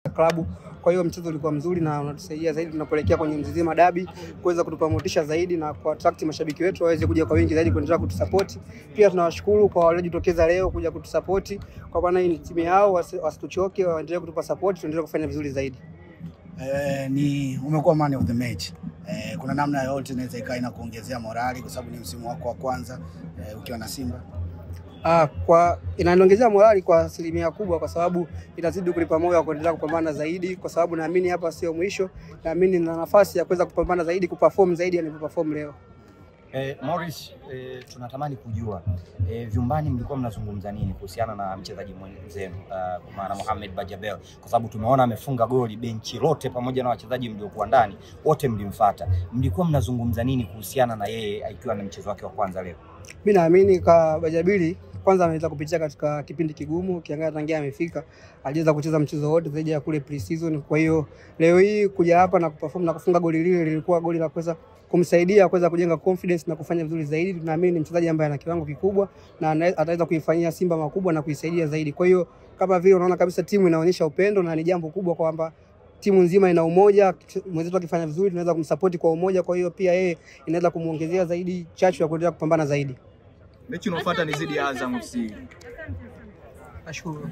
klabu. Kwa hiyo mchezo ulikuwa mzuri na unatusaidia zaidi tunapoelekea kwenye mzizima dabi kuweza kutupa motisha zaidi na kuattract mashabiki wetu waweze kuja kwa wingi zaidi kuendelea kutusupport. Pia tunawashukuru kwa waliojitokeza leo kuja kutusupport. Kwa maana hii ni timu yao, wasituchoke, waendelee kutupa support, tuendelee kufanya vizuri zaidi. Ni umekuwa man of the match. Kuna namna yote inaweza ikawa inakuongezea morali kwa sababu ni msimu wako wa kwanza ukiwa na Simba? Kwa inaniongezea morali kwa asilimia kubwa kwa sababu itazidi kulipa moyo wa kuendelea kupambana zaidi kwa sababu naamini hapa sio mwisho, naamini nina nafasi ya kuweza kupambana zaidi, kuperform zaidi nilipoperform leo. Morris, tunatamani kujua vyumbani mlikuwa mnazungumza nini kuhusiana na mchezaji mwenzenu kwa maana Mohamed Bajabel, kwa sababu tumeona amefunga goli, benchi lote pamoja na wachezaji mliokuwa ndani wote mlimfuata. Mlikuwa mnazungumza nini kuhusiana na yeye akiwa na mchezo wake wa kwanza leo? Mimi naamini kwa Bajabili kwanza ameweza kupitia katika kipindi kigumu, ukiangalia tangia amefika aliweza kucheza mchezo wote zaidi ya kule pre-season. Kwa hiyo leo hii kuja hapa na kuperform na kufunga goli lile lilikuwa goli la kuweza kumsaidia kuweza kujenga confidence na kufanya vizuri zaidi. Tunaamini ni mchezaji ambaye ana kiwango kikubwa na ataweza kuifanyia Simba makubwa na kuisaidia zaidi. Kwa hiyo kama vile unaona kabisa timu inaonyesha upendo na ni jambo kubwa kwamba timu nzima ina umoja, mwenzetu akifanya vizuri tunaweza kumsupport kwa umoja, kwa hiyo pia yeye inaweza kumuongezea zaidi chachu ya kuendelea kupambana zaidi. Mechi inayofuata ni zidi ya Azam FC. Nashukuru.